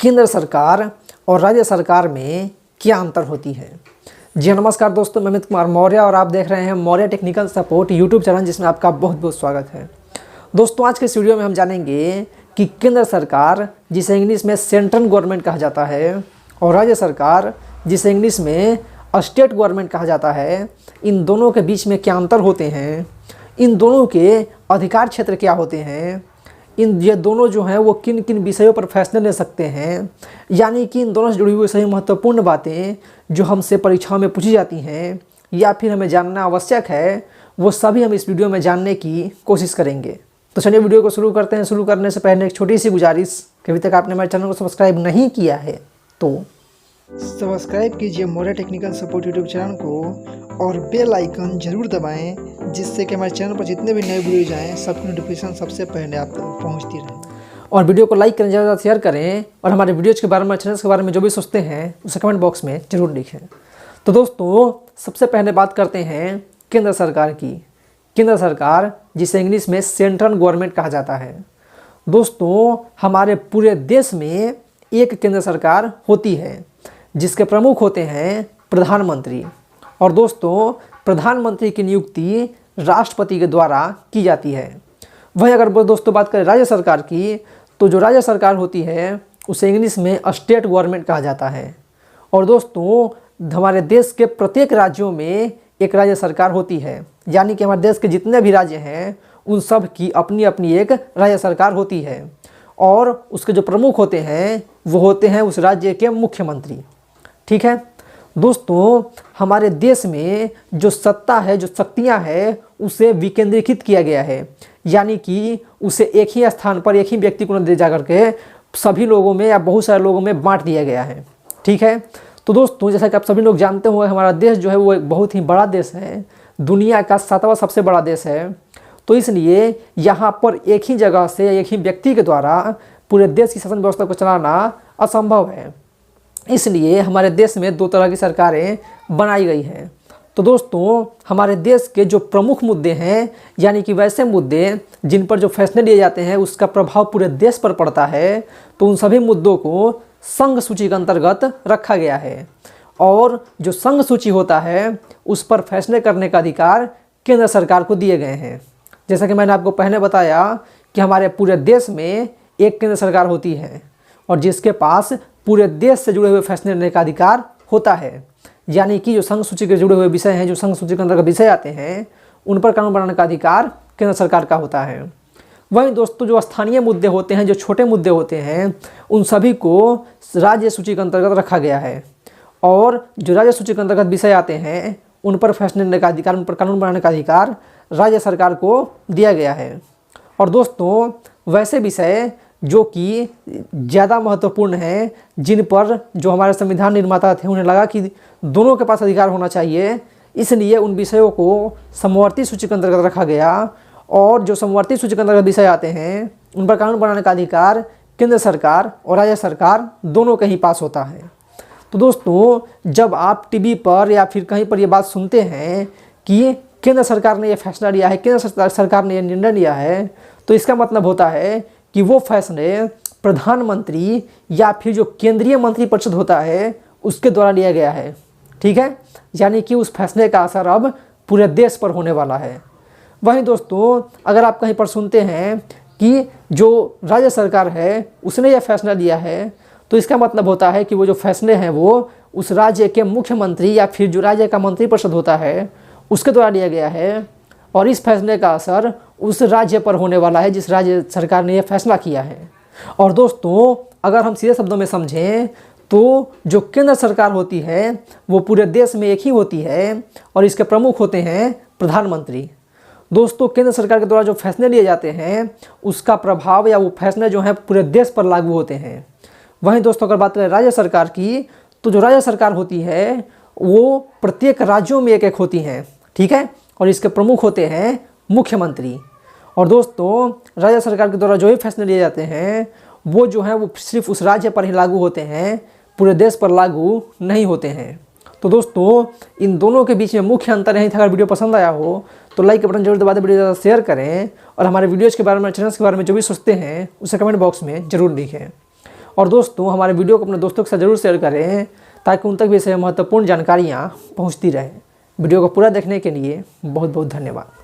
केंद्र सरकार और राज्य सरकार में क्या अंतर होती है। जी नमस्कार दोस्तों, मैं अमित कुमार मौर्य और आप देख रहे हैं Maurya technical support YouTube channel, जिसमें आपका बहुत बहुत स्वागत है। दोस्तों आज के इस वीडियो में हम जानेंगे कि केंद्र सरकार, जिसे इंग्लिश में सेंट्रल गवर्नमेंट कहा जाता है, और राज्य सरकार, जिसे इंग्लिश में स्टेट गवर्नमेंट कहा जाता है, इन दोनों के बीच में क्या अंतर होते हैं, इन दोनों के अधिकार क्षेत्र क्या होते हैं, ये दोनों जो हैं वो किन किन विषयों पर फैसले ले सकते हैं, यानी कि इन दोनों से जुड़ी हुई सही महत्वपूर्ण बातें जो हमसे परीक्षाओं में पूछी जाती हैं या फिर हमें जानना आवश्यक है, वो सभी हम इस वीडियो में जानने की कोशिश करेंगे। तो चलिए वीडियो को शुरू करते हैं। शुरू करने से पहले एक छोटी सी गुजारिश कि अभी तक आपने हमारे चैनल को सब्सक्राइब नहीं किया है तो सब्सक्राइब कीजिए Maurya technical support YouTube channel को और बेल आइकन जरूर दबाएं, जिससे कि हमारे चैनल पर जितने भी नए वीडियो जाएँ सबकी नोटिफिकेशन सबसे पहले आप तक पहुंचती रहे। और वीडियो को लाइक करें, ज़्यादा शेयर करें, और हमारे वीडियोज़ के बारे में, चैनल्स के बारे में जो भी सोचते हैं उसे कमेंट बॉक्स में जरूर लिखें। तो दोस्तों सबसे पहले बात करते हैं केंद्र सरकार की। केंद्र सरकार, जिसे इंग्लिश में सेंट्रल गवर्नमेंट कहा जाता है। दोस्तों हमारे पूरे देश में एक केंद्र सरकार होती है जिसके प्रमुख होते हैं प्रधानमंत्री। और दोस्तों प्रधानमंत्री की नियुक्ति राष्ट्रपति के द्वारा की जाती है। वहीं अगर दोस्तों बात करें राज्य सरकार की, तो जो राज्य सरकार होती है उसे इंग्लिश में स्टेट गवर्नमेंट कहा जाता है। और दोस्तों हमारे देश के प्रत्येक राज्यों में एक राज्य सरकार होती है, यानी कि हमारे देश के जितने भी राज्य हैं उन सब की अपनी अपनी एक राज्य सरकार होती है, और उसके जो प्रमुख होते हैं वो होते हैं उस राज्य के मुख्यमंत्री। ठीक है दोस्तों, हमारे देश में जो सत्ता है, जो शक्तियां हैं, उसे विकेंद्रीकृत किया गया है, यानी कि उसे एक ही स्थान पर एक ही व्यक्ति को न दे जा करके सभी लोगों में या बहुत सारे लोगों में बांट दिया गया है। ठीक है, तो दोस्तों जैसा कि आप सभी लोग जानते होंगे, हमारा देश जो है वो एक बहुत ही बड़ा देश है, दुनिया का 7वां सबसे बड़ा देश है। तो इसलिए यहाँ पर एक ही जगह से एक ही व्यक्ति के द्वारा पूरे देश की शासन व्यवस्था को चलाना असंभव है। इसलिए हमारे देश में 2 तरह की सरकारें बनाई गई हैं। तो दोस्तों हमारे देश के जो प्रमुख मुद्दे हैं, यानी कि वैसे मुद्दे जिन पर जो फैसले लिए जाते हैं उसका प्रभाव पूरे देश पर पड़ता है, तो उन सभी मुद्दों को संघ सूची के अंतर्गत रखा गया है। और जो संघ सूची होता है उस पर फैसले करने का अधिकार केंद्र सरकार को दिए गए हैं। जैसा कि मैंने आपको पहले बताया कि हमारे पूरे देश में एक केंद्र सरकार होती है और जिसके पास पूरे देश से जुड़े हुए फैसले लेने का अधिकार होता है, यानी कि जो संघ सूची के जुड़े हुए विषय हैं, जो संघ सूची के अंतर्गत विषय आते हैं, उन पर कानून बनाने का अधिकार केंद्र सरकार का होता है। वहीं दोस्तों जो स्थानीय मुद्दे होते हैं, जो छोटे मुद्दे होते हैं, उन सभी को राज्य सूची के अंतर्गत रखा गया है, और जो राज्य सूची के अंतर्गत विषय आते हैं उन पर फैसले लेने का अधिकार, उन पर कानून बनाने का अधिकार राज्य सरकार को दिया गया है। और दोस्तों वैसे विषय जो कि ज़्यादा महत्वपूर्ण हैं, जिन पर जो हमारे संविधान निर्माता थे उन्हें लगा कि दोनों के पास अधिकार होना चाहिए, इसलिए उन विषयों को समवर्ती सूची के अंतर्गत रखा गया। और जो समवर्ती सूची के अंतर्गत विषय आते हैं उन पर कानून बनाने का अधिकार केंद्र सरकार और राज्य सरकार दोनों के ही पास होता है। तो दोस्तों जब आप टीवी पर या फिर कहीं पर ये बात सुनते हैं कि केंद्र सरकार ने ये फैसला लिया है, केंद्र सरकार ने ये निर्णय लिया है, तो इसका मतलब होता है कि वो फैसले प्रधानमंत्री या फिर जो केंद्रीय मंत्रिपरिषद होता है उसके द्वारा लिया गया है। ठीक है, यानी कि उस फैसले का असर अब पूरे देश पर होने वाला है। वहीं दोस्तों अगर आप कहीं पर सुनते हैं कि जो राज्य सरकार है उसने यह फैसला लिया है, तो इसका मतलब होता है कि वो जो फैसले हैं वो उस राज्य के मुख्यमंत्री या फिर जो राज्य का मंत्रिपरिषद होता है उसके द्वारा लिया गया है, और इस फैसले का असर उस राज्य पर होने वाला है जिस राज्य सरकार ने यह फैसला किया है। और दोस्तों अगर हम सीधे शब्दों में समझें तो जो केंद्र सरकार होती है वो पूरे देश में एक ही होती है, और इसके प्रमुख होते हैं प्रधानमंत्री। दोस्तों केंद्र सरकार के द्वारा जो फैसले लिए जाते हैं उसका प्रभाव या वो फैसले जो हैं पूरे देश पर लागू होते हैं। वहीं दोस्तों अगर बात करें राज्य सरकार की, तो जो राज्य सरकार होती है वो प्रत्येक राज्यों में एक एक होती हैं। ठीक है, और इसके प्रमुख होते हैं मुख्यमंत्री। और दोस्तों राज्य सरकार के द्वारा जो भी फैसले लिए जाते हैं वो जो है वो सिर्फ उस राज्य पर ही लागू होते हैं, पूरे देश पर लागू नहीं होते हैं। तो दोस्तों इन दोनों के बीच में मुख्य अंतर यही था। अगर वीडियो पसंद आया हो तो लाइक का बटन जरूर दबा दें, वीडियो ज़्यादा शेयर करें, और हमारे वीडियोज़ के बारे में, चैनल्स के बारे में जो भी सोचते हैं उसे कमेंट बॉक्स में ज़रूर लिखें। और दोस्तों हमारे वीडियो को अपने दोस्तों के साथ ज़रूर शेयर करें ताकि उन तक भी ऐसे महत्वपूर्ण जानकारियाँ पहुँचती रहें। वीडियो को पूरा देखने के लिए बहुत बहुत धन्यवाद।